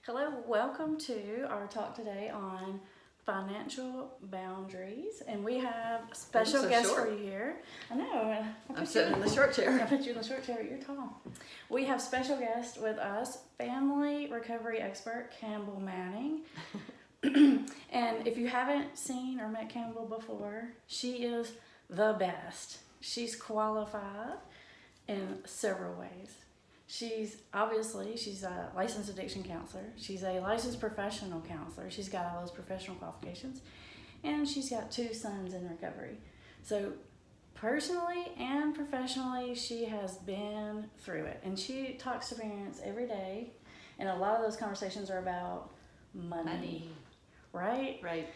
Hello, welcome to our talk today on financial boundaries, and we have a special so guest short. for you here. I know. I'm sitting in the short I chair. put you in the short chair. You're tall. We have special guest with us, family recovery expert Campbell Manning. And if you haven't seen or met Campbell before, she is the best. She's qualified in several ways. She's a licensed addiction counselor. She's a licensed professional counselor. She's got all those professional qualifications. And she's got 2 sons in recovery. So personally and professionally, she has been through it. And she talks to parents every day. And a lot of those conversations are about money. Right? Right.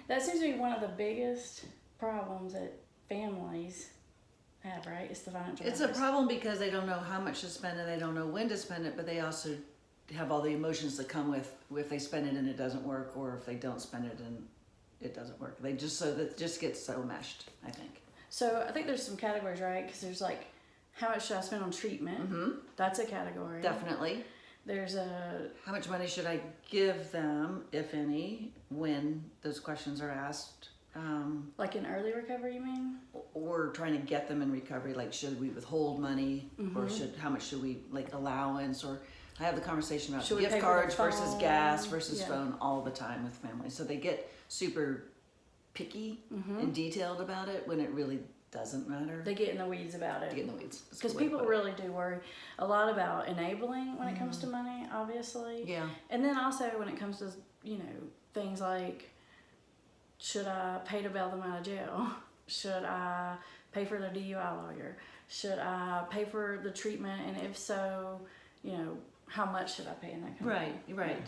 That seems to be one of the biggest problems that families have, right? It's the financial It's a problem because they don't know how much to spend and they don't know when to spend it, but they also have all the emotions that come with if they spend it and it doesn't work, or if they don't spend it and it doesn't work. They just that just gets so meshed, I think. So I think there's some categories, right? Because there's like, how much should I spend on treatment? Mm-hmm. That's a category. Definitely. There's How much money should I give them, if any, when those questions are asked? like in early recovery, you mean? Or trying to get them in recovery, like should we withhold money, or how much should we, like, allowance, or I have the conversation about Should we pay gift for the cards versus phone? gas versus Yeah. phone all the time with families. So they get super picky and detailed about it when it really doesn't matter. They get in the weeds about They it. get in the weeds. That's a Because good way to people put it. really do worry a lot about enabling when it comes to money, obviously. Yeah. And then also when it comes to, things like, should I pay to bail them out of jail? Should I pay for the DUI lawyer? Should I pay for the treatment? And if so, how much should I pay in that kind Right, of right.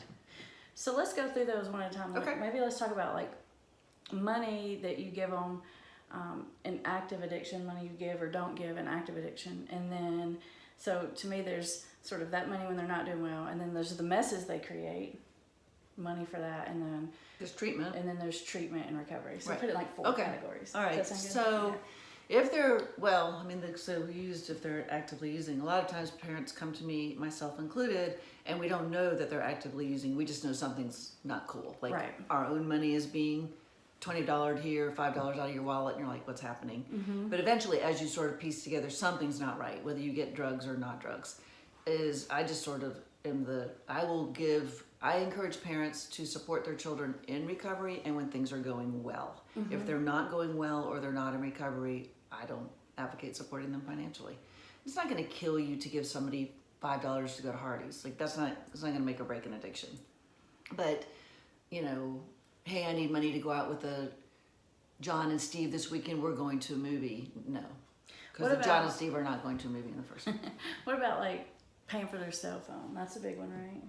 So let's go through those one at a time. Like, Okay. maybe let's talk about like money that you give on an active addiction, money you give or don't give an active addiction. And then, so to me, there's sort of that money when they're not doing well. And then there's the messes they create, money for that. And then There's treatment. there's treatment and recovery. So Right. put it in like 4 Okay. categories. All right. Does that sound good? So if they're, if they're actively using, a lot of times parents come to me, myself included, and we don't know that they're actively using. We just know something's not cool. Like Right. our own money is being $20 here, $5 out of your wallet, and you're like, what's happening? Mm-hmm. But eventually, as you sort of piece together, something's not right, whether you get drugs or not drugs, I just sort of I encourage parents to support their children in recovery and when things are going well. If they're not going well or they're not in recovery, I don't advocate supporting them financially. It's not going to kill you to give somebody $5 to go to Hardee's. Like it's not going to make or break an addiction. But, hey, I need money to go out with John and Steve this weekend. We're going to a movie. No, What because John about- and Steve are not going to a movie in the first place. What about like paying for their cell phone? That's a big one, right?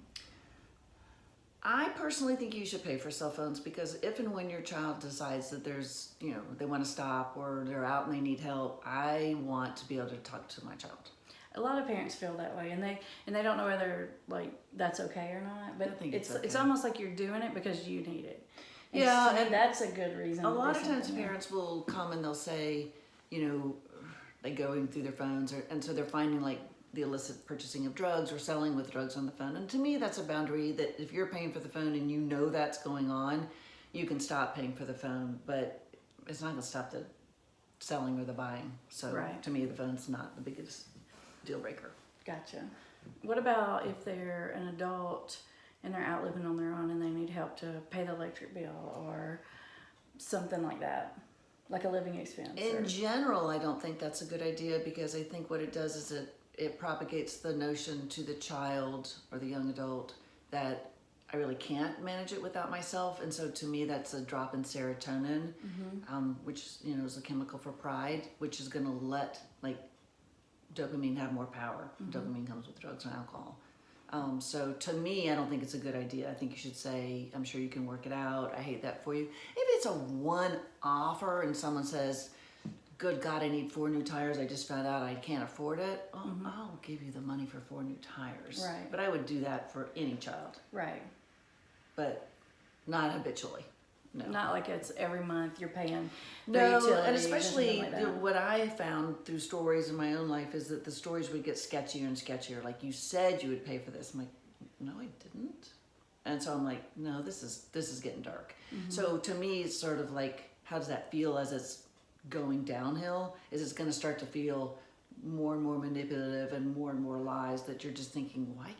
I personally think you should pay for cell phones because if and when your child decides that there's, they want to stop or they're out and they need help, I want to be able to talk to my child. A lot of parents feel that way, and they don't know whether like that's okay or not. But I think it's it's okay. almost like you're doing it because you need it. And Yeah, to me, and that's a good reason. A to do lot of times something. parents will come and they'll say, they're going through their phones and so they're finding like the illicit purchasing of drugs or selling with drugs on the phone. And to me, that's a boundary that if you're paying for the phone and you know that's going on, you can stop paying for the phone, but it's not going to stop the selling or the buying. So Right. to me, the phone's not the biggest deal breaker. Gotcha. What about if they're an adult and they're out living on their own and they need help to pay the electric bill or something like that, like a living expense? In general, I don't think that's a good idea because I think what it does is it propagates the notion to the child or the young adult that I really can't manage it without myself. And so to me, that's a drop in serotonin, which is a chemical for pride, which is going to let like dopamine have more power. Dopamine comes with drugs and alcohol. So to me, I don't think it's a good idea. I think you should say, I'm sure you can work it out. I hate that for you. If it's a one offer and someone says, good God, I need 4 new tires. I just found out I can't afford it. Well, I'll give you the money for 4 new tires. Right. But I would do that for any child, Right. but not habitually. No. Not like it's every month you're paying No, their utilities and or especially something like that. what I found through stories in my own life is that the stories would get sketchier and sketchier. Like you said you would pay for this. I'm like, no, I didn't. And so I'm like, no, this is getting dark. So to me, it's sort of like, how does that feel as it's going downhill? Is it's going to start to feel more and more manipulative and more lies that you're just thinking, why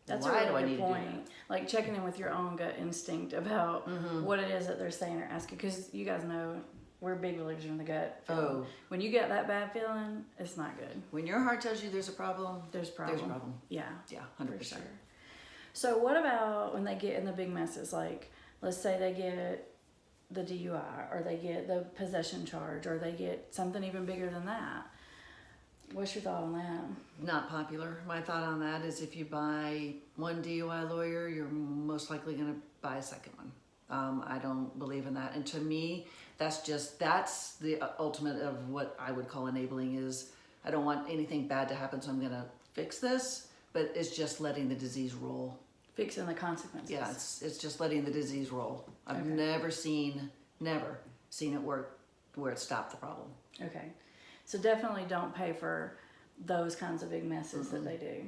That's why a do I really need good to do point. Like checking in with your own gut instinct about what it is that they're saying or asking. Because you guys know we're big believers in the gut feeling. Oh. When you get that bad feeling, it's not good. When your heart tells you there's a problem, There's a problem. there's a problem. Yeah. Yeah, 100%. For sure. So what about when they get in the big messes? Like, let's say they get the DUI, or they get the possession charge, or they get something even bigger than that. What's your thought on that? Not popular. My thought on that is if you buy one DUI lawyer, you're most likely going to buy a second one. I don't believe in that. And to me, that's the ultimate of what I would call enabling is I don't want anything bad to happen, so I'm going to fix this, but it's just letting the disease roll. Fixing the consequences. Yeah, it's just letting the disease roll. I've Okay. never seen it work where it stopped the problem. Okay. So definitely don't pay for those kinds of big messes that they do.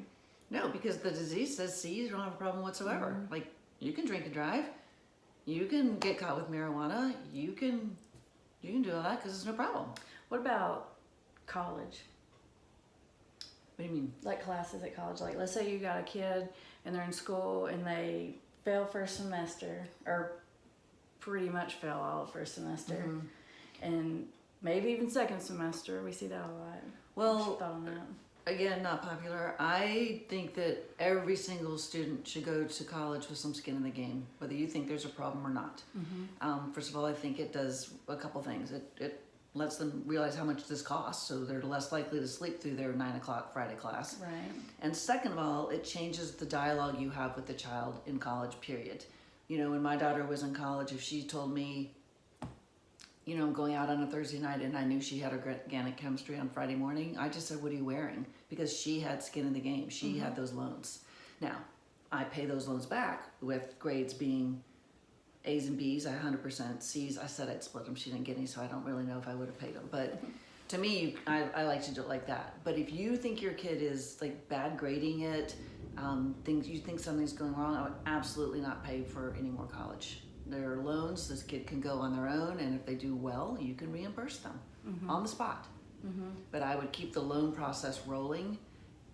No, because the disease says, see, you don't have a problem whatsoever. Like, you can drink and drive. You can get caught with marijuana. You can do all that because it's no problem. What about college? What do you mean? Like classes at college. Like, let's say you got a kid and they're in school and they fail first semester, or pretty much fail all of first semester, and maybe even second semester. We see that a lot. Well, What's your thought on that? Again, not popular. I think that every single student should go to college with some skin in the game, whether you think there's a problem or not. First of all, I think it does a couple things. It lets them realize how much this costs, so they're less likely to sleep through their 9 o'clock Friday class. Right. And second of all, it changes the dialogue you have with the child in college, period. You know, when my daughter was in college, if she told me, you know, going out on a Thursday night and I knew she had organic chemistry on Friday morning, I just said, what are you wearing? Because she had skin in the game. She had those loans. Now, I pay those loans back with grades being A's and B's, 100%. C's, I said I'd split them. She didn't get any, so I don't really know if I would have paid them. But to me, I like to do it like that. But if you think your kid is like bad grading it, you think something's going wrong, I would absolutely not pay for any more college. There are loans, this kid can go on their own, and if they do well, you can reimburse them on the spot. But I would keep the loan process rolling,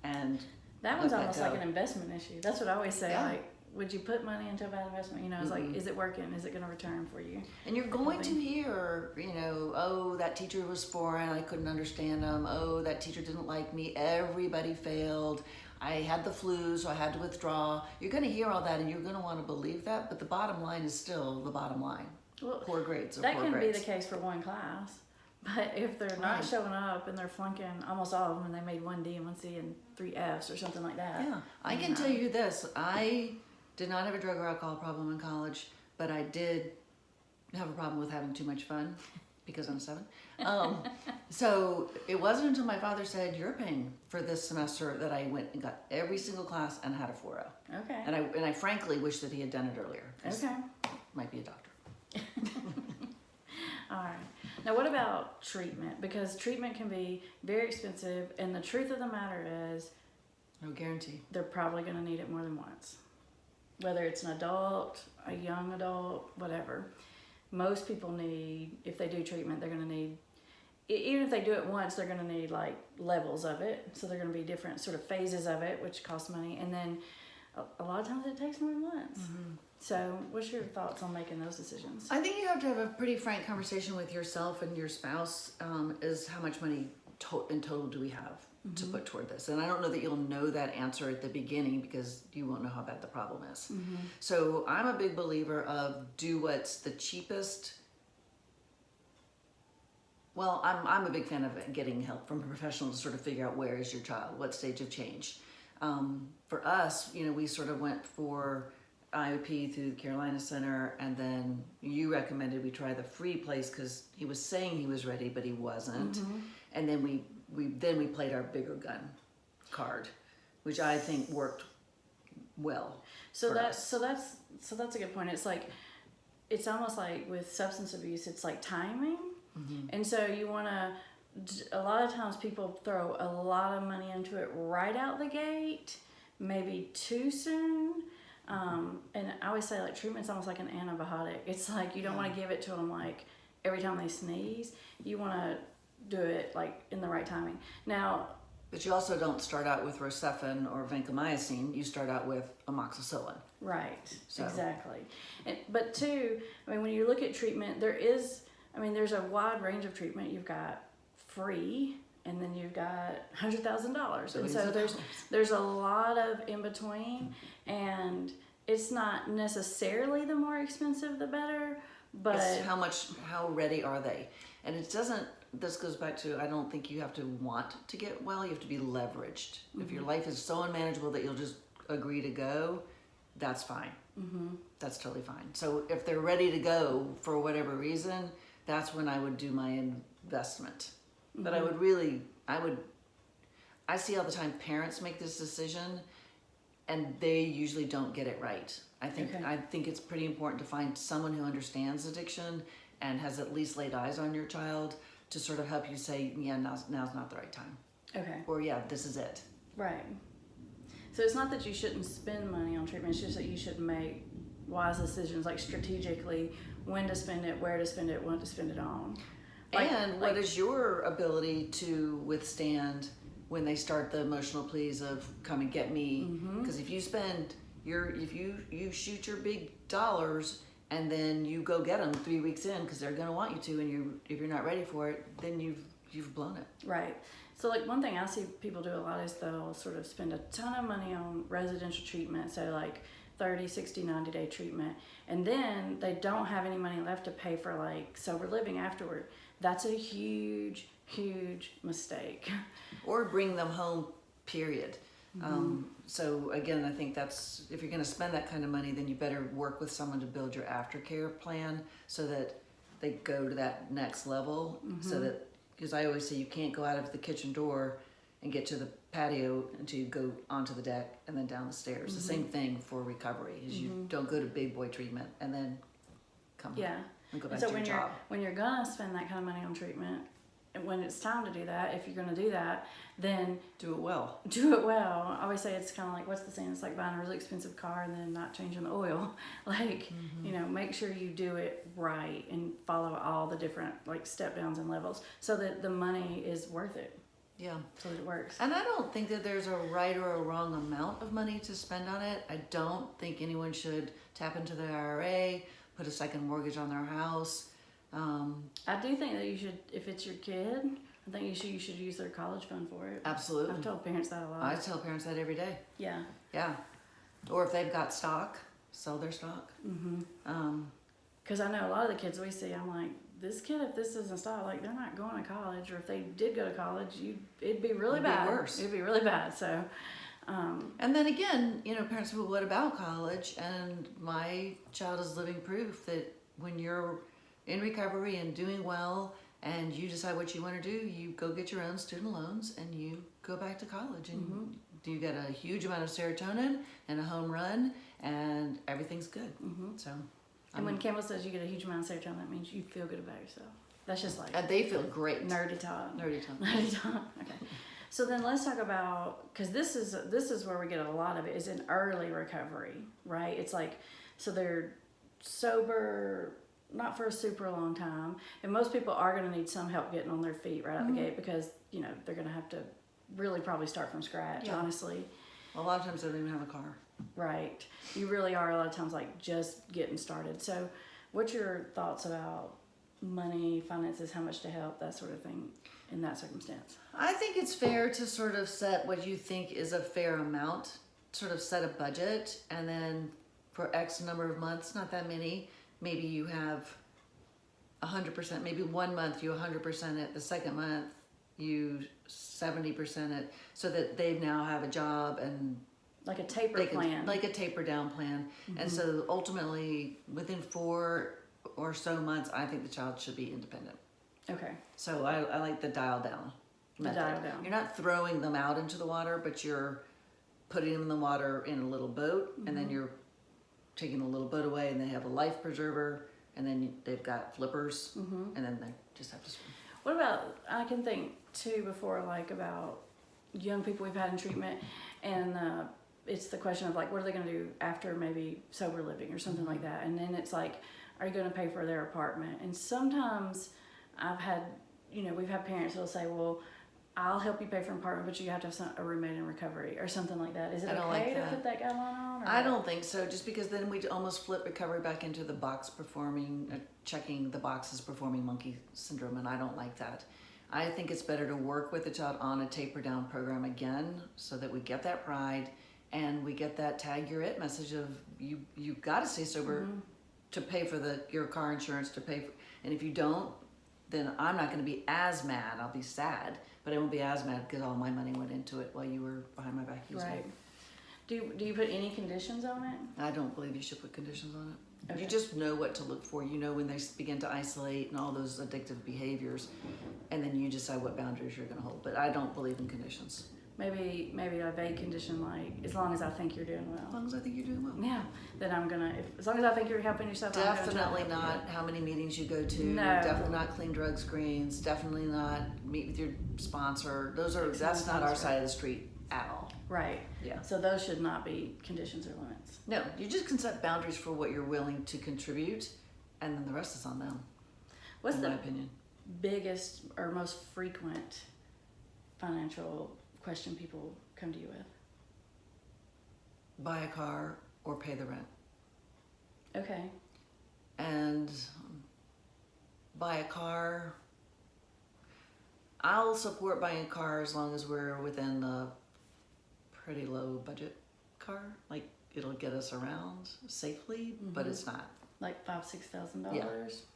and That one's let almost go. like an investment issue. That's what I always say. Yeah. Like, would you put money into a bad investment? You know, it's like, is it working? Is it going to return for you? And you're going to hear, you know, oh, that teacher was foreign, I couldn't understand them. Oh, that teacher didn't like me. Everybody failed. I had the flu, so I had to withdraw. You're going to hear all that, and you're going to want to believe that, but the bottom line is still the bottom line. Well, Poor grades are that poor can grades. be the case for one class. But if they're not Right. showing up and they're flunking almost all of them, and they made 1D and 1C and 3 Fs or something like that. Yeah, I can tell you this. I did not have a drug or alcohol problem in college, but I did have a problem with having too much fun because I'm 7. So it wasn't until my father said, you're paying for this semester, that I went and got every single class and had a 4.0. Okay. And I frankly wish that he had done it earlier. 'Cause Okay. Might be a doctor. All right. Now, what about treatment? Because treatment can be very expensive, and the truth of the matter is, No guarantee. they're probably going to need it more than once. Whether it's an adult, a young adult, whatever. Most people need, if they do treatment, they're going to need, even if they do it once, they're going to need like levels of it. So they're going to be different sort of phases of it, which cost money. And then a lot of times it takes more than once. So what's your thoughts on making those decisions? I think you have to have a pretty frank conversation with yourself and your spouse, is how much money in total do we have to put toward this? And I don't know that you'll know that answer at the beginning because you won't know how bad the problem is. So I'm a big believer of do what's the cheapest. Well, I'm a big fan of getting help from a professional to sort of figure out where is your child, what stage of change. For us, you know, we sort of went for IOP through the Carolina Center, and then you recommended we try the free place because he was saying he was ready, but he wasn't. And then we played our bigger gun card, which I think worked well. So for that's us. that's a good point. It's like, it's almost like with substance abuse, it's like timing. And so you want to, a lot of times people throw a lot of money into it right out the gate, maybe too soon. always say like treatment's almost like an antibiotic. It's like you don't want to give it to them like every time they sneeze. You want to do it like in the right timing. Now, but you also don't start out with Rocephin or vancomycin. You start out with amoxicillin. right, So. exactly. But two, I mean, when you look at treatment, there's a wide range of treatment. You've got free, and then you've got $100,000, and so there's a lot of in between, and it's not necessarily the more expensive the better, but it's how ready are they? And it doesn't, this goes back to, I don't think you have to want to get well, you have to be leveraged. If your life is so unmanageable that you'll just agree to go, that's fine. That's totally fine. So if they're ready to go for whatever reason, that's when I would do my investment. But I see all the time parents make this decision and they usually don't get it right. I think it's pretty important to find someone who understands addiction and has at least laid eyes on your child to sort of help you say, yeah, now's not the right time. okay, Or yeah, this is it. right. So it's not that you shouldn't spend money on treatment, it's just that you should make wise decisions, like strategically when to spend it, where to spend it, what to spend it on. And what is your ability to withstand when they start the emotional pleas of come and get me? Because if you spend if you shoot your big dollars and then you go get them 3 weeks in because they're going to want you to, and if you're not ready for it, then you've blown it. Right. So like one thing I see people do a lot is they'll sort of spend a ton of money on residential treatment, so like 30, 60, 90-day treatment, and then they don't have any money left to pay for like sober living afterward. That's a huge, huge mistake. Or bring them home, period. So again, I think that's, if you're going to spend that kind of money, then you better work with someone to build your aftercare plan so that they go to that next level. So that, because I always say you can't go out of the kitchen door and get to the patio until you go onto the deck and then down the stairs. The same thing for recovery is you don't go to big boy treatment and then come home and go back to your job. When you're gonna spend that kind of money on treatment, and when it's time to do that, if you're gonna do that, then do it well. Do it well. I always say it's kind of like, what's the saying? It's like buying a really expensive car and then not changing the oil. Like, you know, make sure you do it right and follow all the different like step downs and levels so that the money is worth it. Yeah. So that it works. And I don't think that there's a right or a wrong amount of money to spend on it. I don't think anyone should tap into their IRA, put a second mortgage on their house. I do think that you should, if it's your kid, I think you should use their college fund for it. Absolutely. I've told parents that a lot. I tell parents that every day. Yeah. Yeah. Or if they've got stock, sell their stock. Because I know a lot of the kids we see, I'm like, this kid, if this doesn't stop, like they're not going to college, or if they did go to college, it'd be really bad. Worse. It'd be really bad. So. And then again, you know, parents will, what about college? And my child is living proof that when you're in recovery and doing well and you decide what you want to do, you go get your own student loans and you go back to college and you get a huge amount of serotonin and a home run and everything's good. So. And when Campbell says you get a huge amount of serotonin, that means you feel good about yourself. That's just like. And they feel great. Nerdy talk. Nerdy talk. Nerdy talk. Okay. So then let's talk about, because this is where we get a lot of it, is in early recovery, right? It's like, so they're sober, not for a super long time, and most people are going to need some help getting on their feet right out the gate because, you know, they're going to have to really probably start from scratch, honestly. A lot of times they don't even have a car. Right. You really are a lot of times like just getting started. So what's your thoughts about money, finances, how much to help, that sort of thing in that circumstance? I think it's fair to sort of set what you think is a fair amount, sort of set a budget, and then for X number of months, not that many, maybe you have 100%, maybe 1 month you 100% it, the second month you 70% it, so that they now have a job and like a taper plan. Like a taper down plan. And so ultimately within 4 or so months, I think the child should be independent. Okay. So I like the dial down method. The dial down. You're not throwing them out into the water, but you're putting them in the water in a little boat, and then you're taking the little boat away, and they have a life preserver, and then they've got flippers, and then they just have to swim. What about, I can think too before, like about young people we've had in treatment, and it's the question of like, what are they going to do after maybe sober living or something like that? And then it's like, are you going to pay for their apartment? And sometimes I've had, we've had parents that'll say, well, I'll help you pay for an apartment, but you have to have a roommate in recovery or something like that. Is it okay to put that guideline on? I don't think so, just because then we almost flip recovery back into the box performing, checking the boxes performing monkey syndrome, and I don't like that. I think it's better to work with the child on a taper down program again, so that we get that pride and we get that tag you're it message of you've got to stay sober to pay for your car insurance, and if you don't, then I'm not going to be as mad. I'll be sad, but I won't be as mad because all my money went into it while you were behind my back using it. Do you put any conditions on it? I don't believe you should put conditions on it. Okay. You just know what to look for. You know when they begin to isolate and all those addictive behaviors, and then you decide what boundaries you're going to hold. But I don't believe in conditions. Maybe a vague condition like, as long as I think you're doing well. As long as I think you're doing well. Yeah, then I'm gonna. As long as I think you're helping yourself. Definitely not how many meetings you go to. No. Definitely not clean drug screens. Definitely not meet with your sponsor. That's not our side of the street at all. Right. Yeah. So those should not be conditions or limits. No, you just can set boundaries for what you're willing to contribute, and then the rest is on them. What's in the my opinion? biggest or most frequent financial question people come to you with? Buy a car or pay the rent. Okay. And buy a car. I'll support buying a car as long as we're within a pretty low budget car. Like it'll get us around safely, but it's not. Like $5,000-$6,000. Yeah,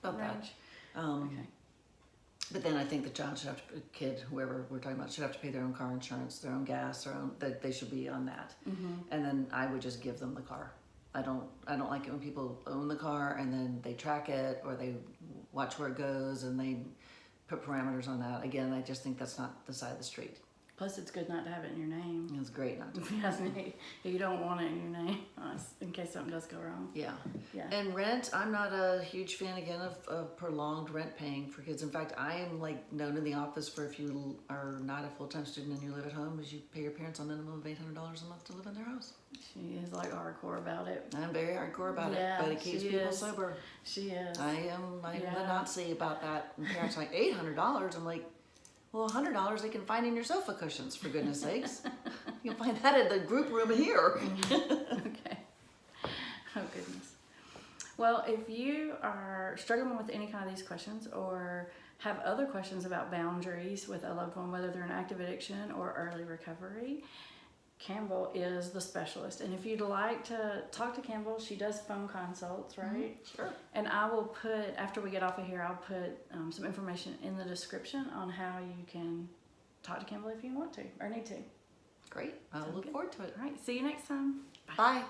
about range? that. Okay. But then I think the child should have to, kid, whoever we're talking about, should have to pay their own car insurance, their own gas, that they should be on that. And then I would just give them the car. I don't like it when people own the car and then they track it or they watch where it goes and they put parameters on that. Again, I just think that's not the side of the street. Plus, it's good not to have it in your name. It's great not to. You don't want it in your name in case something does go wrong. Yeah. Yeah. And rent, I'm not a huge fan again of prolonged rent paying for kids. In fact, I am like known in the office for if you are not a full-time student and you live at home, is you pay your parents a minimum of $800 a month to live in their house. She is like hardcore about it. I'm very hardcore about Yeah, it, but it keeps people is. sober. She is. I'm Yeah. the Nazi about that. And parents are like, $800? I'm like, well, $100 they can find in your sofa cushions, for goodness sakes. You can find that in the group room here. Okay. Oh, goodness. Well, if you are struggling with any kind of these questions or have other questions about boundaries with a loved one, whether they're in active addiction or early recovery, Campbell is the specialist. And if you'd like to talk to Campbell, she does phone consults, right? Sure. And I will put, after we get off of here, I'll put some information in the description on how you can talk to Campbell if you want to or need to. Great. I'll look forward to it. All right. See you next time. Bye.